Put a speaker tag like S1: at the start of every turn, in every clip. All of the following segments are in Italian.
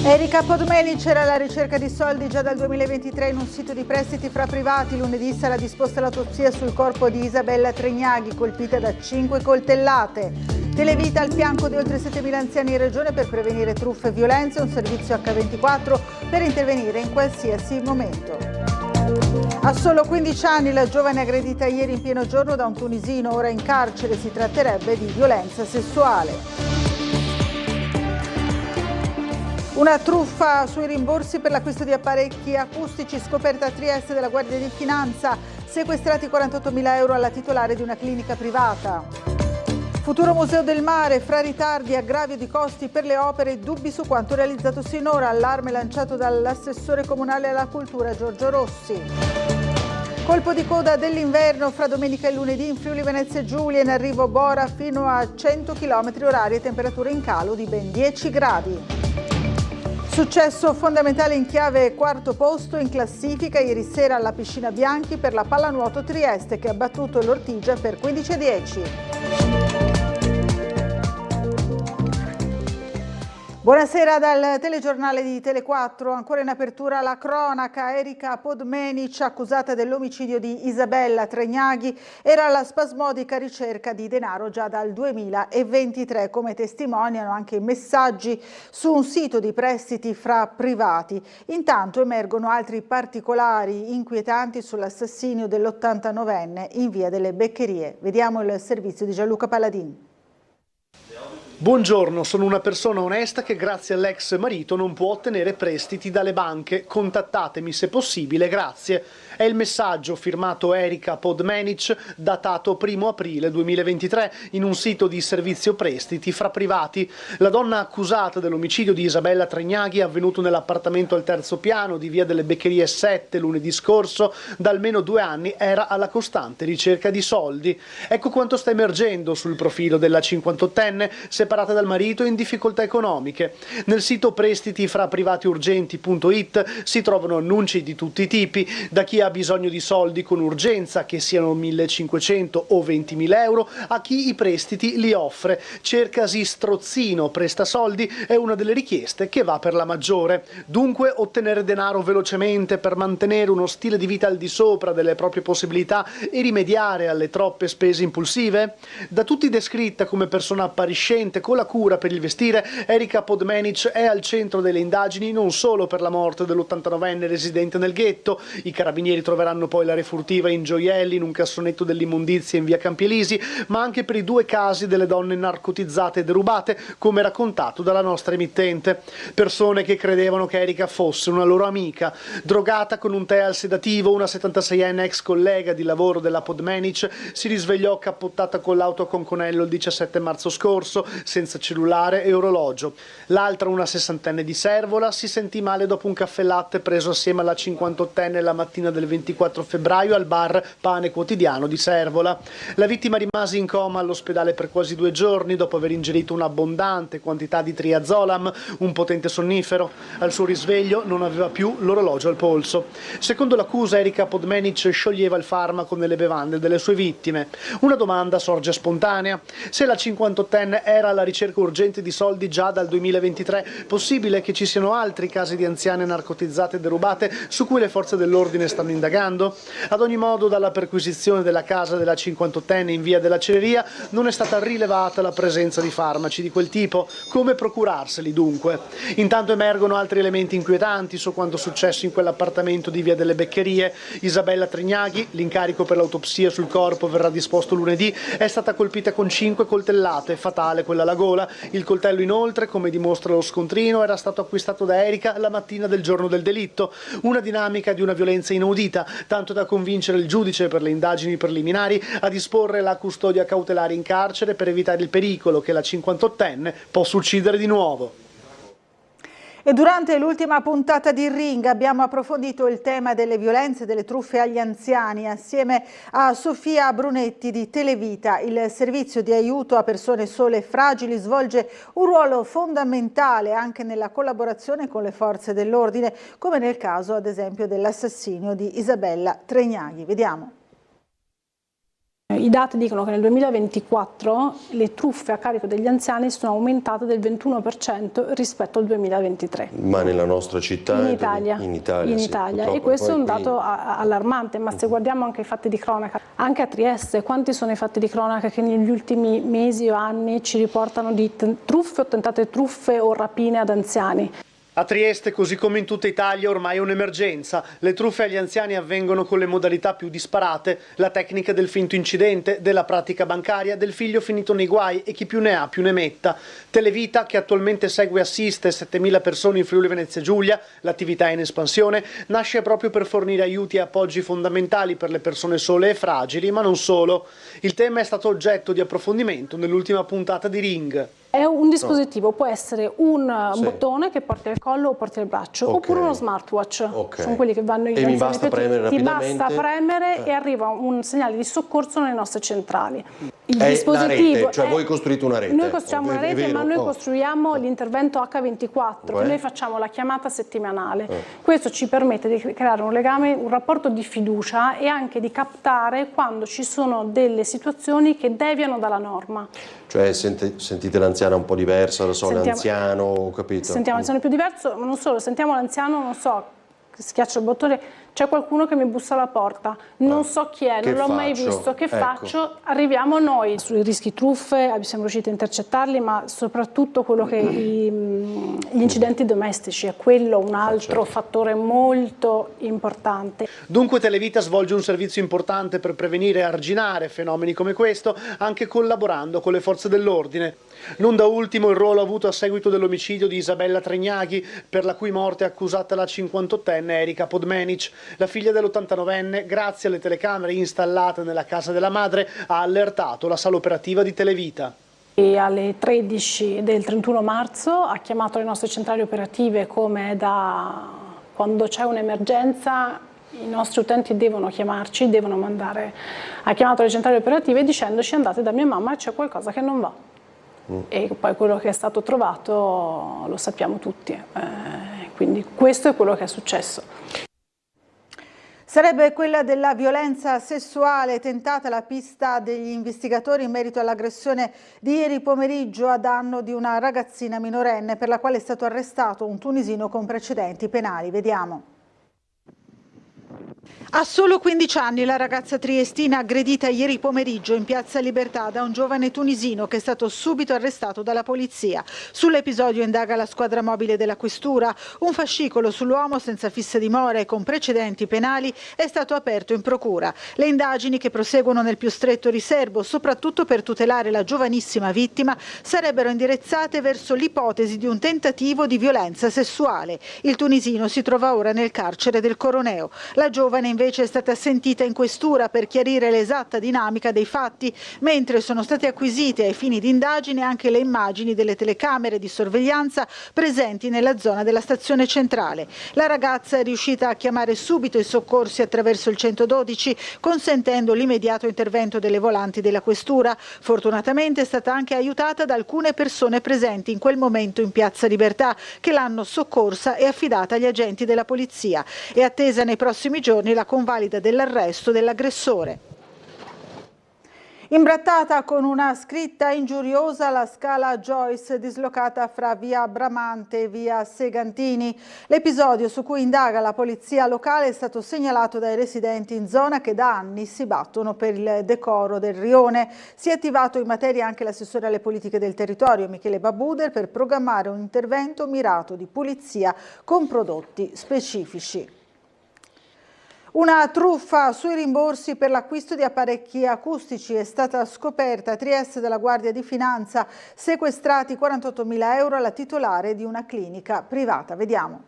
S1: Erika Podmenic era alla ricerca di soldi già dal 2023 in un sito di prestiti fra privati. Lunedì sarà disposta l'autopsia sul corpo di Isabella Tregnaghi, colpita da 5 coltellate. Televita al fianco di oltre 7.000 anziani in regione per prevenire truffe e violenze, un servizio H24 per intervenire in qualsiasi momento. A solo 15 anni la giovane aggredita ieri in pieno giorno da un tunisino, ora in carcere. Si tratterebbe di violenza sessuale. Una truffa sui rimborsi per l'acquisto di apparecchi acustici scoperta a Trieste dalla Guardia di Finanza. Sequestrati 48.000 euro alla titolare di una clinica privata. Futuro Museo del Mare, fra ritardi e aggravio di costi per le opere, dubbi su quanto realizzato sinora. Allarme lanciato dall'assessore comunale alla cultura Giorgio Rossi. Colpo di coda dell'inverno fra domenica e lunedì in Friuli Venezia Giulia, in arrivo Bora fino a 100 km/h e temperature in calo di ben 10 gradi. Successo fondamentale in chiave quarto posto in classifica ieri sera alla Piscina Bianchi per la pallanuoto Trieste, che ha battuto l'Ortigia per 15-10. Buonasera dal telegiornale di Tele4, ancora in apertura la cronaca. Erika Podmenic, accusata dell'omicidio di Isabella Tregnaghi, era alla spasmodica ricerca di denaro già dal 2023, come testimoniano anche i messaggi su un sito di prestiti fra privati. Intanto emergono altri particolari inquietanti sull'assassinio dell'89enne in via delle Beccherie. Vediamo il servizio di Gianluca Palladin.
S2: Buongiorno, sono una persona onesta che grazie all'ex marito non può ottenere prestiti dalle banche. Contattatemi se possibile, grazie. È il messaggio firmato Erika Podmenic, datato 1 aprile 2023, in un sito di servizio prestiti fra privati. La donna accusata dell'omicidio di Isabella Tregnaghi, avvenuto nell'appartamento al terzo piano di via delle Beccherie 7 lunedì scorso, da almeno 2 anni era alla costante ricerca di soldi. Ecco quanto sta emergendo sul profilo della 58enne, separata dal marito e in difficoltà economiche. Nel sito prestitiFraPrivatiUrgenti.it si trovano annunci di tutti i tipi, da chi ha bisogno di soldi con urgenza, che siano 1.500 o 20.000 euro, a chi i prestiti li offre. Cercasi strozzino, presta soldi è una delle richieste che va per la maggiore. Dunque ottenere denaro velocemente per mantenere uno stile di vita al di sopra delle proprie possibilità e rimediare alle troppe spese impulsive? Da tutti descritta come persona appariscente con la cura per il vestire, Erika Podmenic è al centro delle indagini non solo per la morte dell'89enne residente nel ghetto. I carabinieri troveranno poi la refurtiva in gioielli in un cassonetto dell'immondizia in via Campielisi, ma anche per i 2 casi delle donne narcotizzate e derubate, come raccontato dalla nostra emittente. Persone che credevano che Erika fosse una loro amica. Drogata con un tè al sedativo, una 76enne ex collega di lavoro della Podmenic si risvegliò cappottata con l'auto a Conconello il 17 marzo scorso, senza cellulare e orologio. L'altra, una 60enne di Servola, si sentì male dopo un caffè latte preso assieme alla 58enne la mattina del 24 febbraio al bar Pane Quotidiano di Servola. La vittima rimase in coma all'ospedale per quasi 2 giorni dopo aver ingerito un'abbondante quantità di triazolam, un potente sonnifero. Al suo risveglio non aveva più l'orologio al polso. Secondo l'accusa, Erika Podmenic scioglieva il farmaco nelle bevande delle sue vittime. Una domanda sorge spontanea: se la 58enne era alla ricerca urgente di soldi già dal 2023, possibile che ci siano altri casi di anziane narcotizzate e derubate su cui le forze dell'ordine stanno indagando? Ad ogni modo, dalla perquisizione della casa della 58enne in via della Cereria non è stata rilevata la presenza di farmaci di quel tipo. Come procurarseli dunque? Intanto emergono altri elementi inquietanti su quanto successo in quell'appartamento di via delle Beccherie. Isabella Tregnaghi, l'incarico per l'autopsia sul corpo verrà disposto lunedì, è stata colpita con 5 coltellate, fatale quella alla gola. Il coltello inoltre, come dimostra lo scontrino, era stato acquistato da Erika la mattina del giorno del delitto. Una dinamica di una violenza inaudita, tanto da convincere il giudice per le indagini preliminari a disporre la custodia cautelare in carcere per evitare il pericolo che la 58enne possa uccidere di nuovo.
S1: E durante l'ultima puntata di Ring abbiamo approfondito il tema delle violenze e delle truffe agli anziani assieme a Sofia Brunetti di Televita. Il servizio di aiuto a persone sole e fragili svolge un ruolo fondamentale anche nella collaborazione con le forze dell'ordine, come nel caso ad esempio dell'assassinio di Isabella Tregnaghi. Vediamo.
S3: I dati dicono che nel 2024 le truffe a carico degli anziani sono aumentate del 21% rispetto al 2023.
S4: Ma nella nostra città?
S3: In Italia.
S4: Sì,
S3: e questo è un dato allarmante, ma se guardiamo anche i fatti di cronaca, anche a Trieste, quanti sono i fatti di cronaca che negli ultimi mesi o anni ci riportano di truffe o tentate truffe o rapine ad anziani?
S2: A Trieste, così come in tutta Italia, ormai è un'emergenza. Le truffe agli anziani avvengono con le modalità più disparate, la tecnica del finto incidente, della pratica bancaria, del figlio finito nei guai e chi più ne ha più ne metta. Televita, che attualmente segue e assiste 7.000 persone in Friuli Venezia Giulia, l'attività è in espansione, nasce proprio per fornire aiuti e appoggi fondamentali per le persone sole e fragili, ma non solo. Il tema è stato oggetto di approfondimento nell'ultima puntata di Ring.
S3: È un dispositivo, può essere un bottone che porti al collo o porti al braccio, oppure uno smartwatch. Sono quelli che vanno in
S4: mi basta premere rapidamente?
S3: Ti basta premere e arriva un segnale di soccorso nelle nostre centrali. Il
S4: è
S3: dispositivo
S4: la rete, cioè voi costruite una rete.
S3: Noi costruiamo una rete, ma noi costruiamo l'intervento H24, che noi facciamo la chiamata settimanale. Questo ci permette di creare un legame, un rapporto di fiducia e anche di captare quando ci sono delle situazioni che deviano dalla norma.
S4: Cioè sentite l'anziana un po' diversa, l'anziano, ho capito.
S3: Sentiamo l'anziano più diverso, ma non solo, sentiamo l'anziano, non so, schiaccio il bottone, c'è qualcuno che mi bussa alla porta, non so chi è, non l'ho mai visto, che faccio? Arriviamo noi. Sui rischi truffe siamo riusciti a intercettarli, ma soprattutto quello che gli incidenti domestici, è quello un altro fattore molto importante.
S2: Dunque Televita svolge un servizio importante per prevenire e arginare fenomeni come questo, anche collaborando con le forze dell'ordine. Non da ultimo il ruolo avuto a seguito dell'omicidio di Isabella Tregnaghi, per la cui morte è accusata la 58enne Erika Podmenic. La figlia dell'89enne, grazie alle telecamere installate nella casa della madre, ha allertato la sala operativa di Televita.
S3: E alle 13 del 31 marzo ha chiamato le nostre centrali operative, come da quando c'è un'emergenza i nostri utenti devono chiamarci, devono mandare. Ha chiamato le centrali operative dicendoci: andate da mia mamma, c'è qualcosa che non va. E poi quello che è stato trovato lo sappiamo tutti, quindi questo è quello che è successo.
S1: Sarebbe quella della violenza sessuale tentata la pista degli investigatori in merito all'aggressione di ieri pomeriggio a danno di una ragazzina minorenne, per la quale è stato arrestato un tunisino con precedenti penali. Vediamo. Ha solo 15 anni la ragazza triestina aggredita ieri pomeriggio in Piazza Libertà da un giovane tunisino che è stato subito arrestato dalla polizia. Sull'episodio indaga la squadra mobile della questura. Un fascicolo sull'uomo senza fissa dimora e con precedenti penali è stato aperto in procura. Le indagini, che proseguono nel più stretto riservo, soprattutto per tutelare la giovanissima vittima, sarebbero indirizzate verso l'ipotesi di un tentativo di violenza sessuale. Il tunisino si trova ora nel carcere del Coroneo. La giovane invece è stata sentita in questura per chiarire l'esatta dinamica dei fatti, mentre sono state acquisite ai fini di indagine anche le immagini delle telecamere di sorveglianza presenti nella zona della stazione centrale. La ragazza è riuscita a chiamare subito i soccorsi attraverso il 112, consentendo l'immediato intervento delle volanti della questura. Fortunatamente è stata anche aiutata da alcune persone presenti in quel momento in Piazza Libertà, che l'hanno soccorsa e affidata agli agenti della polizia. È attesa nei prossimi giorni la convalida dell'arresto dell'aggressore. Imbrattata con una scritta ingiuriosa la scala Joyce dislocata fra via Bramante e via Segantini. L'episodio, su cui indaga la polizia locale, è stato segnalato dai residenti in zona, che da anni si battono per il decoro del rione. Si è attivato in materia anche l'assessore alle politiche del territorio Michele Babuder per programmare un intervento mirato di pulizia con prodotti specifici. Una truffa sui rimborsi per l'acquisto di apparecchi acustici è stata scoperta a Trieste dalla Guardia di Finanza, sequestrati 48.000 euro alla titolare di una clinica privata. Vediamo.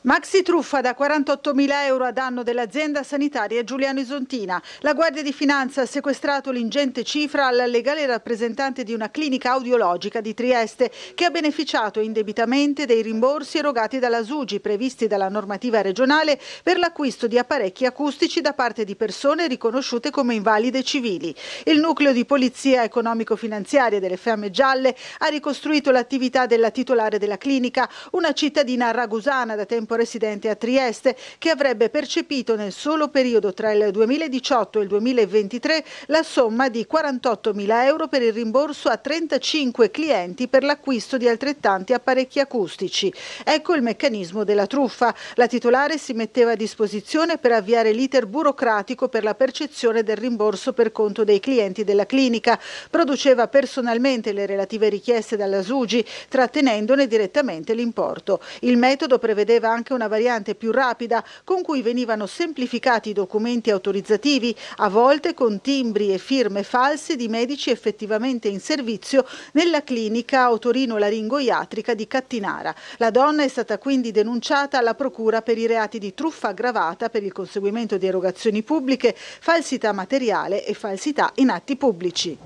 S1: Maxi truffa da 48.000 euro a danno dell'azienda sanitaria Giuliano Isontina. La Guardia di Finanza ha sequestrato l'ingente cifra alla legale rappresentante di una clinica audiologica di Trieste, che ha beneficiato indebitamente dei rimborsi erogati dalla SUGI previsti dalla normativa regionale per l'acquisto di apparecchi acustici da parte di persone riconosciute come invalide civili. Il nucleo di polizia economico-finanziaria delle Fiamme Gialle ha ricostruito l'attività della titolare della clinica, una cittadina ragusana da tempo tempo residente a Trieste, che avrebbe percepito nel solo periodo tra il 2018 e il 2023 la somma di 48.000 euro per il rimborso a 35 clienti per l'acquisto di altrettanti apparecchi acustici. Ecco il meccanismo della truffa. La titolare si metteva a disposizione per avviare l'iter burocratico per la percezione del rimborso per conto dei clienti della clinica. Produceva personalmente le relative richieste dalla SUGI, trattenendone direttamente l'importo. Il metodo prevedeva anche una variante più rapida, con cui venivano semplificati i documenti autorizzativi, a volte con timbri e firme false di medici effettivamente in servizio nella clinica otorino-laringoiatrica di Cattinara. La donna è stata quindi denunciata alla procura per i reati di truffa aggravata per il conseguimento di erogazioni pubbliche, falsità materiale e falsità in atti pubblici.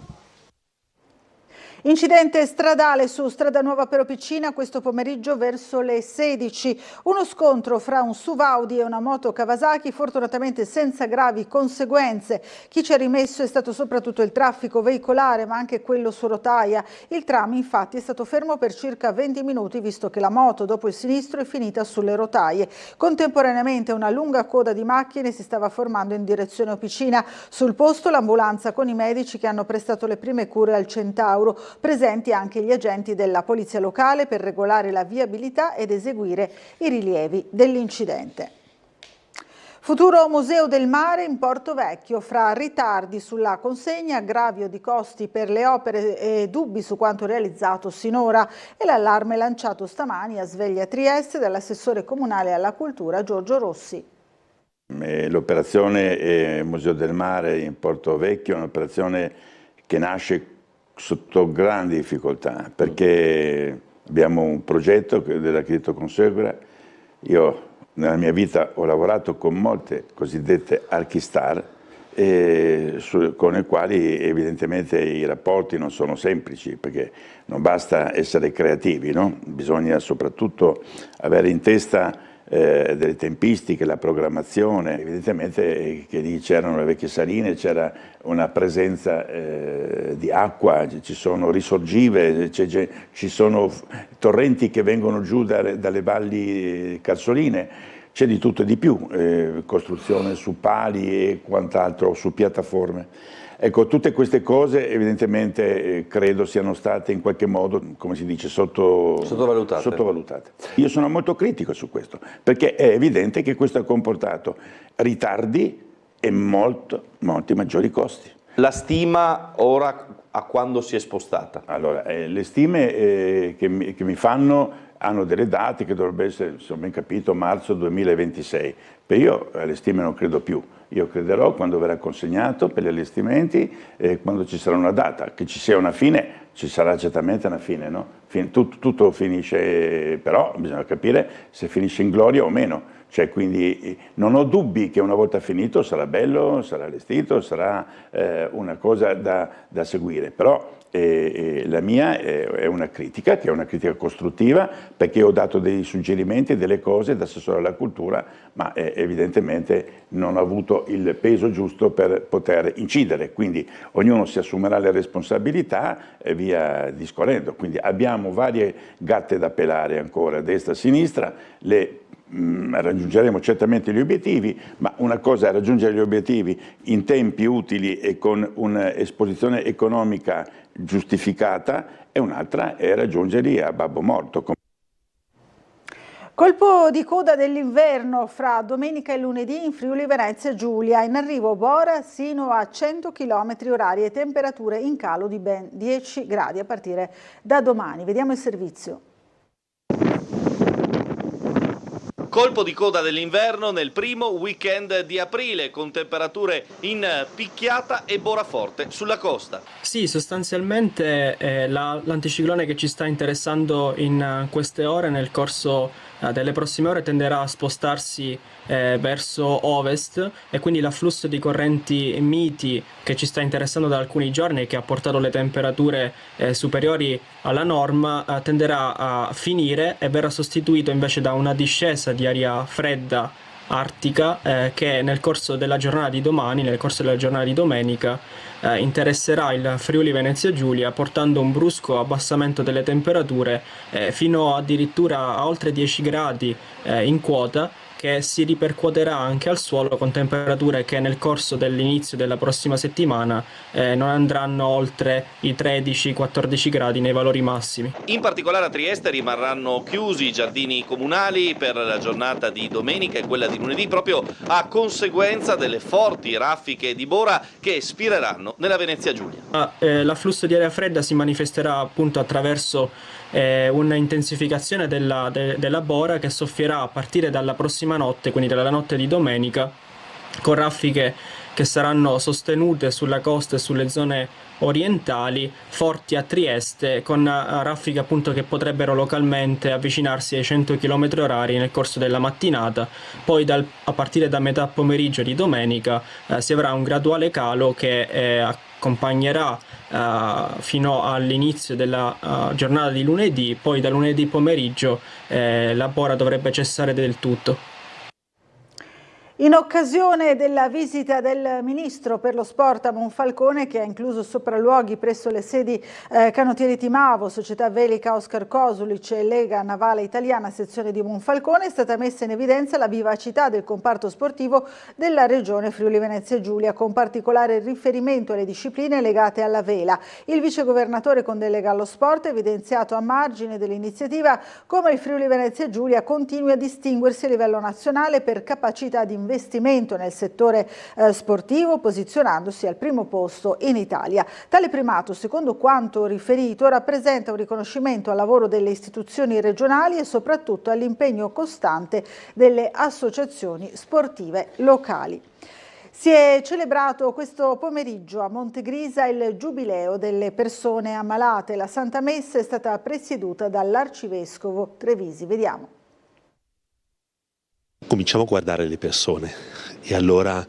S1: Incidente stradale su Strada Nuova Peropicina questo pomeriggio verso le 16. Uno scontro fra un SUV Audi e una moto Kawasaki, fortunatamente senza gravi conseguenze. Chi ci ha rimesso è stato soprattutto il traffico veicolare, ma anche quello su rotaia. Il tram infatti è stato fermo per circa 20 minuti, visto che la moto dopo il sinistro è finita sulle rotaie. Contemporaneamente una lunga coda di macchine si stava formando in direzione Opicina. Sul posto l'ambulanza con i medici che hanno prestato le prime cure al Centauro. Presenti anche gli agenti della polizia locale per regolare la viabilità ed eseguire i rilievi dell'incidente. Futuro Museo del Mare in Porto Vecchio, fra ritardi sulla consegna, aggravio di costi per le opere e dubbi su quanto realizzato sinora, e l'allarme lanciato stamani a Sveglia Trieste dall'assessore comunale alla cultura Giorgio Rossi.
S5: L'operazione Museo del Mare in Porto Vecchio è un'operazione che nasce sotto grandi difficoltà, perché abbiamo un progetto dell'Architetto Consuegra. Io nella mia vita ho lavorato con molte cosiddette archistar, con le quali evidentemente i rapporti non sono semplici, perché non basta essere creativi, no? Bisogna soprattutto avere in testa delle tempistiche, la programmazione. Evidentemente che lì c'erano le vecchie saline, c'era una presenza di acqua, ci sono risorgive, ci sono torrenti che vengono giù dalle valli carsoline, c'è di tutto e di più, costruzione su pali e quant'altro, su piattaforme. Ecco, tutte queste cose evidentemente credo siano state in qualche modo, come si dice, sottovalutate. Io sono molto critico su questo, perché è evidente che questo ha comportato ritardi e molti maggiori costi.
S6: La stima ora a quando si è spostata?
S5: Allora, le stime che mi fanno hanno delle date che dovrebbe essere, se ho ben capito, marzo 2026. Io alle stime non credo più. Io crederò quando verrà consegnato per gli allestimenti e quando ci sarà una data. Che ci sia una fine, ci sarà certamente una fine, no? Tutto finisce, però bisogna capire se finisce in gloria o meno. Cioè, quindi non ho dubbi che una volta finito sarà bello, sarà allestito, sarà una cosa da seguire, però la mia è una critica, che è una critica costruttiva, perché ho dato dei suggerimenti, delle cose da assessore alla cultura, ma evidentemente non ho avuto il peso giusto per poter incidere, quindi ognuno si assumerà le responsabilità e via discorrendo. Quindi abbiamo varie gatte da pelare ancora, a destra e a sinistra, raggiungeremo certamente gli obiettivi, ma una cosa è raggiungere gli obiettivi in tempi utili e con un'esposizione economica giustificata, e un'altra è raggiungerli a babbo morto.
S1: Colpo di coda dell'inverno fra domenica e lunedì in Friuli Venezia Giulia, in arrivo Bora sino a 100 km/h e temperature in calo di ben 10 gradi a partire da domani. Vediamo il servizio.
S6: Colpo di coda dell'inverno nel primo weekend di aprile, con temperature in picchiata e Bora forte sulla costa.
S7: Sì, sostanzialmente l'anticiclone che ci sta interessando in queste ore, nel corso delle prossime ore, tenderà a spostarsi verso ovest, e quindi l'afflusso di correnti miti che ci sta interessando da alcuni giorni e che ha portato le temperature superiori alla norma tenderà a finire e verrà sostituito invece da una discesa di aria fredda artica che nel corso della giornata di domani, nel corso della giornata di domenica, interesserà il Friuli Venezia Giulia, portando un brusco abbassamento delle temperature fino addirittura a oltre 10 gradi in quota, che si ripercuoterà anche al suolo con temperature che nel corso dell'inizio della prossima settimana non andranno oltre i 13-14 gradi nei valori massimi.
S6: In particolare a Trieste rimarranno chiusi i giardini comunali per la giornata di domenica e quella di lunedì, proprio a conseguenza delle forti raffiche di bora che spireranno nella Venezia Giulia.
S7: L'afflusso di aria fredda si manifesterà appunto attraverso una intensificazione della bora che soffierà a partire dalla prossima notte, quindi dalla notte di domenica, con raffiche che saranno sostenute sulla costa e sulle zone orientali, forti a Trieste, con raffiche appunto che potrebbero localmente avvicinarsi ai 100 km/h nel corso della mattinata. Poi a partire da metà pomeriggio di domenica si avrà un graduale calo che accompagnerà fino all'inizio della giornata di lunedì. Poi da lunedì pomeriggio la bora dovrebbe cessare del tutto.
S1: In occasione della visita del Ministro per lo Sport a Monfalcone, che ha incluso sopralluoghi presso le sedi Canottieri Timavo, Società Velica Oscar Kosulic e Lega Navale Italiana sezione di Monfalcone, è stata messa in evidenza la vivacità del comparto sportivo della regione Friuli Venezia Giulia, con particolare riferimento alle discipline legate alla vela. Il vicegovernatore con delega allo sport ha evidenziato a margine dell'iniziativa come il Friuli Venezia Giulia continui a distinguersi a livello nazionale per capacità di investimento nel settore sportivo, posizionandosi al primo posto in Italia. Tale primato, secondo quanto riferito, rappresenta un riconoscimento al lavoro delle istituzioni regionali e soprattutto all'impegno costante delle associazioni sportive locali. Si è celebrato questo pomeriggio a Montegrisa il Giubileo delle persone ammalate. La Santa Messa è stata presieduta dall'Arcivescovo Trevisi. Vediamo.
S8: Cominciamo a guardare le persone e allora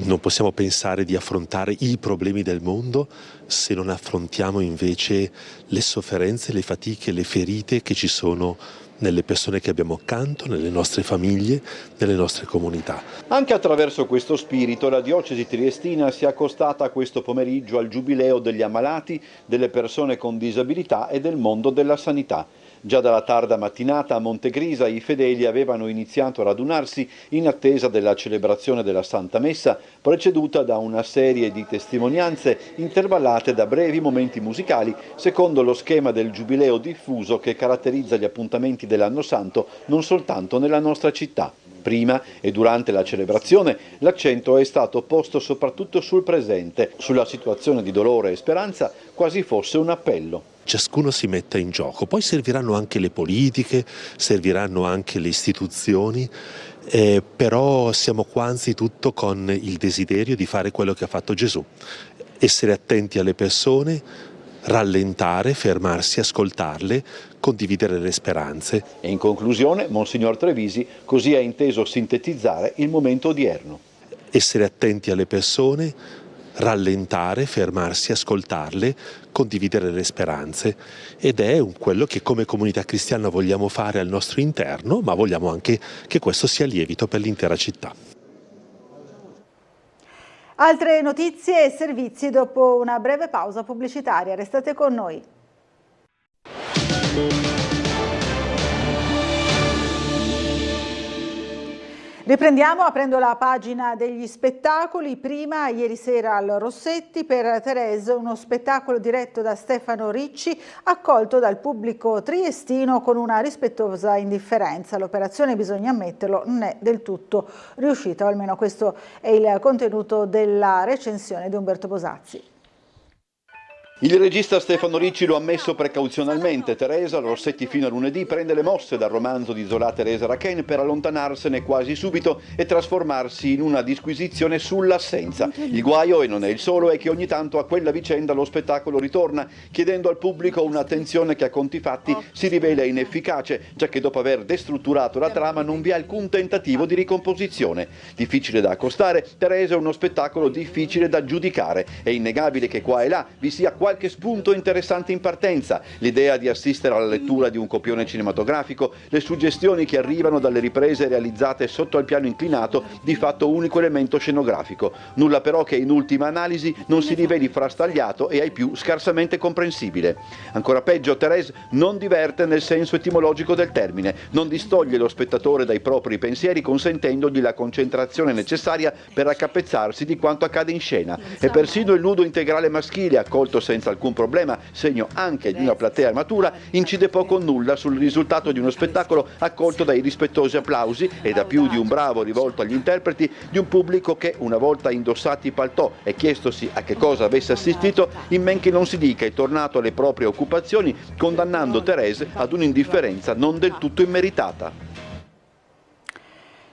S8: non possiamo pensare di affrontare i problemi del mondo se non affrontiamo invece le sofferenze, le fatiche, le ferite che ci sono nelle persone che abbiamo accanto, nelle nostre famiglie, nelle nostre comunità.
S9: Anche attraverso questo spirito la diocesi triestina si è accostata questo pomeriggio al Giubileo degli ammalati, delle persone con disabilità e del mondo della sanità. Già dalla tarda mattinata a Montegrisa i fedeli avevano iniziato a radunarsi in attesa della celebrazione della Santa Messa, preceduta da una serie di testimonianze intervallate da brevi momenti musicali secondo lo schema del giubileo diffuso che caratterizza gli appuntamenti dell'Anno Santo non soltanto nella nostra città. Prima e durante la celebrazione l'accento è stato posto soprattutto sul presente, sulla situazione di dolore e speranza, quasi fosse un appello.
S8: Ciascuno si metta in gioco, poi serviranno anche le politiche, serviranno anche le istituzioni, però siamo qua anzitutto con il desiderio di fare quello che ha fatto Gesù, essere attenti alle persone, rallentare, fermarsi, ascoltarle, condividere le speranze.
S9: E in conclusione, Monsignor Trevisi così ha inteso sintetizzare il momento odierno.
S8: Essere attenti alle persone, rallentare, fermarsi, ascoltarle, condividere le speranze, ed è quello che come comunità cristiana vogliamo fare al nostro interno, ma vogliamo anche che questo sia lievito per l'intera città.
S1: Altre notizie e servizi dopo una breve pausa pubblicitaria. Restate con noi. Riprendiamo aprendo la pagina degli spettacoli. Prima, ieri sera al Rossetti, per Thérèse, uno spettacolo diretto da Stefano Ricci, accolto dal pubblico triestino con una rispettosa indifferenza. L'operazione, bisogna ammetterlo, non è del tutto riuscita, o almeno questo è il contenuto della recensione di Umberto Bosazzi.
S9: Il regista Stefano Ricci lo ha ammesso precauzionalmente. Teresa, Rossetti fino a lunedì, prende le mosse dal romanzo di Zola Teresa Raquin per allontanarsene quasi subito e trasformarsi in una disquisizione sull'assenza. Il guaio, e non è il solo, è che ogni tanto a quella vicenda lo spettacolo ritorna, chiedendo al pubblico un'attenzione che a conti fatti si rivela inefficace, già che dopo aver destrutturato la trama non vi è alcun tentativo di ricomposizione. Difficile da accostare, Teresa è uno spettacolo difficile da giudicare. È innegabile che qua e là vi sia qualche spunto interessante in partenza, l'idea di assistere alla lettura di un copione cinematografico, le suggestioni che arrivano dalle riprese realizzate sotto al piano inclinato, di fatto unico elemento scenografico. Nulla però che in ultima analisi non si riveli frastagliato e ai più scarsamente comprensibile. Ancora peggio, Thérèse non diverte nel senso etimologico del termine, non distoglie lo spettatore dai propri pensieri consentendogli la concentrazione necessaria per raccapezzarsi di quanto accade in scena. E persino il nudo integrale maschile, accolto senza alcun problema, segno anche di una platea matura, incide poco o nulla sul risultato di uno spettacolo accolto dai rispettosi applausi e da più di un bravo rivolto agli interpreti di un pubblico che, una volta indossati i paltò e chiestosi a che cosa avesse assistito, in men che non si dica è tornato alle proprie occupazioni, condannando Thérèse ad un'indifferenza non del tutto immeritata.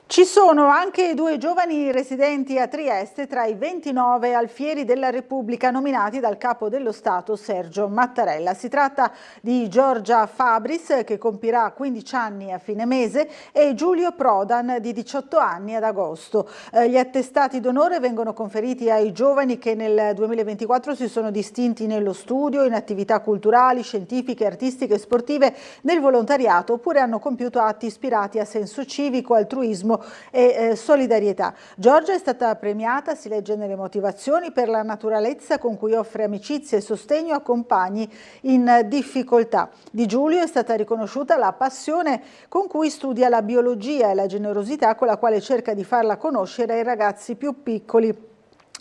S1: Ci sono anche 2 giovani residenti a Trieste tra i 29 alfieri della Repubblica nominati dal Capo dello Stato Sergio Mattarella. Si tratta di Giorgia Fabris, che compirà 15 anni a fine mese, e Giulio Prodan, di 18 anni, ad agosto. Gli attestati d'onore vengono conferiti ai giovani che nel 2024 si sono distinti nello studio, in attività culturali, scientifiche, artistiche e sportive, nel volontariato, oppure hanno compiuto atti ispirati a senso civico, altruismo e solidarietà. Giorgia è stata premiata, si legge nelle motivazioni, per la naturalezza con cui offre amicizia e sostegno a compagni in difficoltà. Di Giulio è stata riconosciuta la passione con cui studia la biologia e la generosità con la quale cerca di farla conoscere ai ragazzi più piccoli,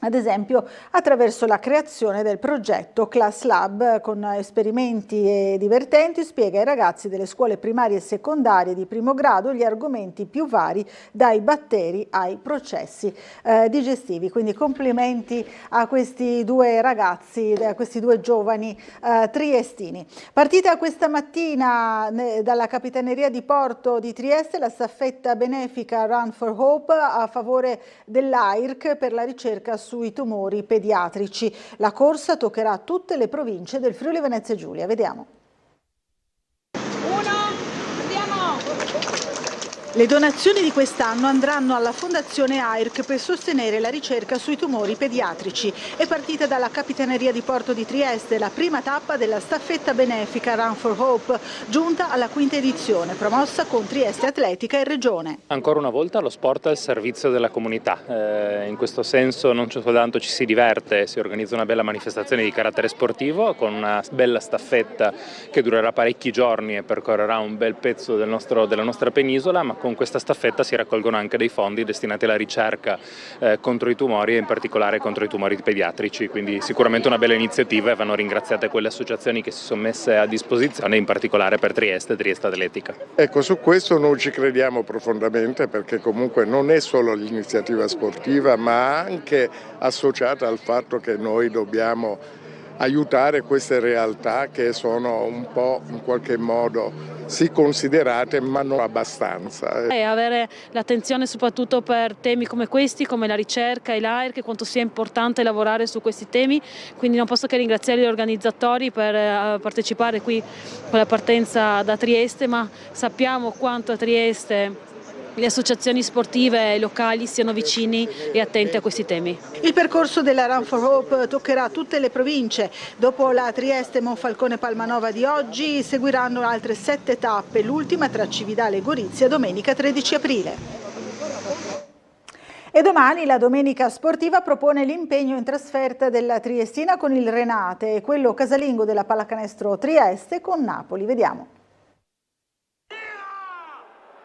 S1: ad esempio attraverso la creazione del progetto Class Lab. Con esperimenti divertenti spiega ai ragazzi delle scuole primarie e secondarie di primo grado gli argomenti più vari, dai batteri ai processi digestivi. Quindi complimenti a questi 2 ragazzi, a questi 2 giovani triestini. Partita questa mattina dalla Capitaneria di Porto di Trieste la staffetta benefica Run for Hope a favore dell'AIRC per la ricerca sui tumori pediatrici. La corsa toccherà tutte le province del Friuli Venezia Giulia. Vediamo. Le donazioni di quest'anno andranno alla Fondazione AIRC per sostenere la ricerca sui tumori pediatrici. È partita dalla Capitaneria di Porto di Trieste la prima tappa della staffetta benefica Run for Hope, giunta alla 5ª edizione, promossa con Trieste Atletica e Regione.
S10: Ancora una volta lo sport è al servizio della comunità. In questo senso non soltanto ci si diverte, si organizza una bella manifestazione di carattere sportivo con una bella staffetta che durerà parecchi giorni e percorrerà un bel pezzo della nostra penisola, ma con questa staffetta si raccolgono anche dei fondi destinati alla ricerca contro i tumori e in particolare contro i tumori pediatrici, quindi sicuramente una bella iniziativa e vanno ringraziate quelle associazioni che si sono messe a disposizione, in particolare per Trieste Atletica.
S11: Ecco, su questo noi ci crediamo profondamente, perché comunque non è solo l'iniziativa sportiva ma anche associata al fatto che noi dobbiamo aiutare queste realtà che sono un po' in qualche modo sì considerate ma non abbastanza.
S12: E avere l'attenzione soprattutto per temi come questi, come la ricerca e l'AIRC, quanto sia importante lavorare su questi temi, quindi non posso che ringraziare gli organizzatori per partecipare qui con la partenza da Trieste, ma sappiamo quanto a Trieste le associazioni sportive locali siano vicini e attenti a questi temi.
S1: Il percorso della Run for Hope toccherà tutte le province. Dopo la Trieste, Monfalcone e Palmanova di oggi seguiranno altre 7 tappe, l'ultima tra Cividale e Gorizia domenica 13 aprile. E domani la domenica sportiva propone l'impegno in trasferta della Triestina con il Renate e quello casalingo della Pallacanestro Trieste con Napoli. Vediamo.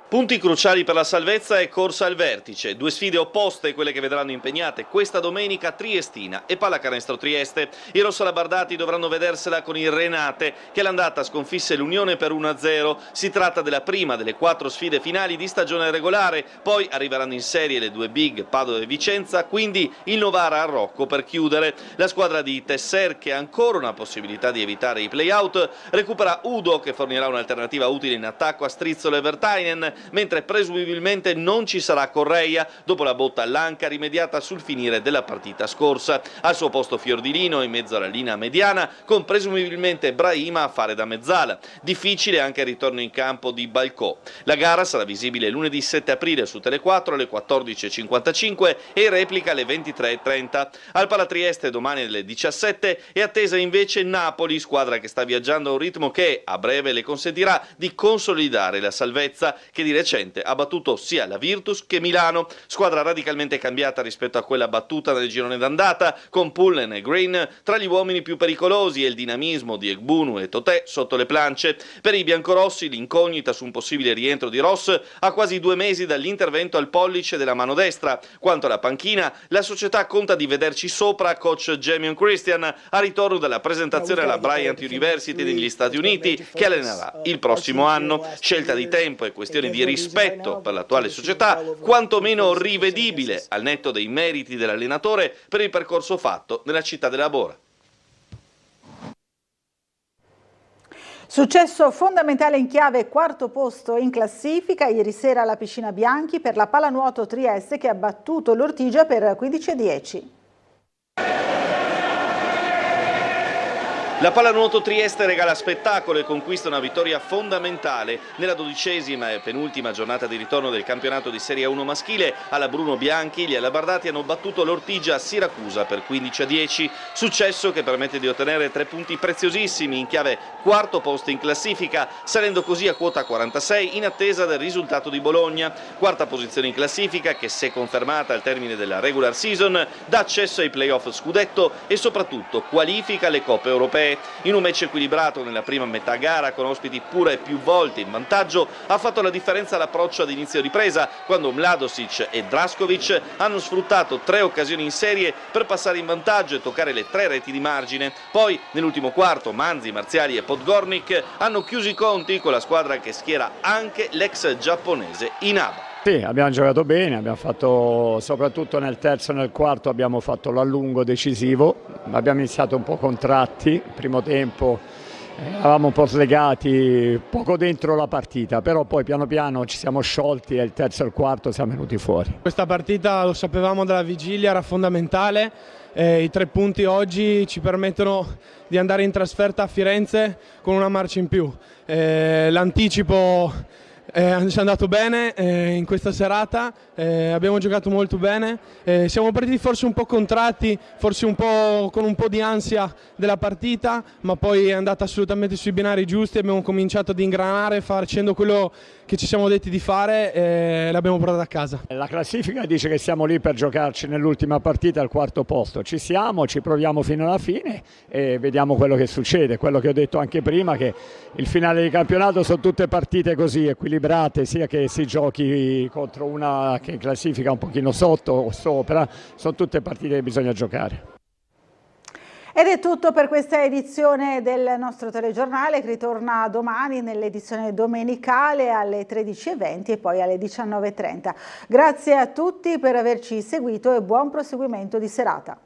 S6: Punti cruciali per la salvezza e corsa al vertice, 2 sfide opposte quelle che vedranno impegnate questa domenica Triestina e Pallacanestro Trieste. I rossolabardati dovranno vedersela con il Renate che all'andata sconfisse l'Unione per 1-0. Si tratta della prima delle 4 sfide finali di stagione regolare, poi arriveranno in serie le 2 big Padova e Vicenza, quindi il Novara a Rocco per chiudere. La squadra di Tesser, che ha ancora una possibilità di evitare i play-out, recupera Udo che fornirà un'alternativa utile in attacco a Strizzolo e Vertainen. mentre presumibilmente non ci sarà Correia dopo la botta all'anca rimediata sul finire della partita scorsa. Al suo posto Fiordilino in mezzo alla linea mediana, con presumibilmente Brahima a fare da mezzala. Difficile anche il ritorno in campo di Balcò. La gara sarà visibile lunedì 7 aprile su Tele4 alle 14:55 e in replica alle 23:30. Al Palatrieste domani alle 17 è attesa invece Napoli, squadra che sta viaggiando a un ritmo che a breve le consentirà di consolidare la salvezza, che di recente ha battuto sia la Virtus che Milano, squadra radicalmente cambiata rispetto a quella battuta nel girone d'andata, con Pullen e Green tra gli uomini più pericolosi e il dinamismo di Egbunu e Totè sotto le planche. Per i biancorossi l'incognita su un possibile rientro di Ross a quasi 2 mesi dall'intervento al pollice della mano destra. Quanto alla panchina, la società conta di vederci sopra coach Jamion Christian a ritorno dalla presentazione alla Bryant University negli Stati Uniti, che allenerà il prossimo anno. Scelta di tempo e questioni di rispetto per l'attuale società, quantomeno rivedibile al netto dei meriti dell'allenatore per il percorso fatto nella città della Bora.
S1: Successo fondamentale in chiave quarto posto in classifica ieri sera alla Piscina Bianchi per la Pallanuoto Trieste, che ha battuto l'Ortigia per 15-10.
S6: La Pallanuoto Trieste regala spettacolo e conquista una vittoria fondamentale. Nella 12ª e penultima giornata di ritorno del campionato di Serie 1 maschile, alla Bruno Bianchi gli alabardati hanno battuto l'Ortigia a Siracusa per 15-10, successo che permette di ottenere 3 punti preziosissimi in chiave quarto posto in classifica, salendo così a quota 46 in attesa del risultato di Bologna. Quarta posizione in classifica che, se confermata al termine della regular season, dà accesso ai playoff scudetto e soprattutto qualifica le coppe europee. In un match equilibrato nella prima metà gara, con ospiti pure più volte in vantaggio, ha fatto la differenza l'approccio ad inizio ripresa, quando Mladosic e Draskovic hanno sfruttato 3 occasioni in serie per passare in vantaggio e toccare le 3 reti di margine. Poi, nell'ultimo quarto, Manzi, Marziali e Podgornik hanno chiuso i conti con la squadra che schiera anche l'ex giapponese Inaba.
S13: Sì, abbiamo giocato bene, abbiamo fatto, soprattutto nel terzo e nel quarto, abbiamo fatto l'allungo decisivo, abbiamo iniziato un po' contratti, primo tempo eravamo un po' slegati, poco dentro la partita, però poi piano piano ci siamo sciolti e il terzo e il quarto siamo venuti fuori.
S14: Questa partita, lo sapevamo dalla vigilia, era fondamentale, i 3 punti oggi ci permettono di andare in trasferta a Firenze con una marcia in più. L'anticipo ci è andato bene in questa serata, abbiamo giocato molto bene, siamo partiti forse un po' contratti, forse un po' con un po' di ansia della partita, ma poi è andata assolutamente sui binari giusti, abbiamo cominciato ad ingranare facendo quello che ci siamo detti di fare e l'abbiamo portata a casa.
S13: La classifica dice che siamo lì per giocarci nell'ultima partita al quarto posto, ci siamo, ci proviamo fino alla fine e vediamo quello che succede, quello che ho detto anche prima, che il finale di campionato sono tutte partite così equilibrate, sia che si giochi contro una che classifica un pochino sotto o sopra, sono tutte partite che bisogna giocare.
S1: Ed è tutto per questa edizione del nostro telegiornale, che ritorna domani nell'edizione domenicale alle 13:20 e poi alle 19:30. Grazie a tutti per averci seguito e buon proseguimento di serata.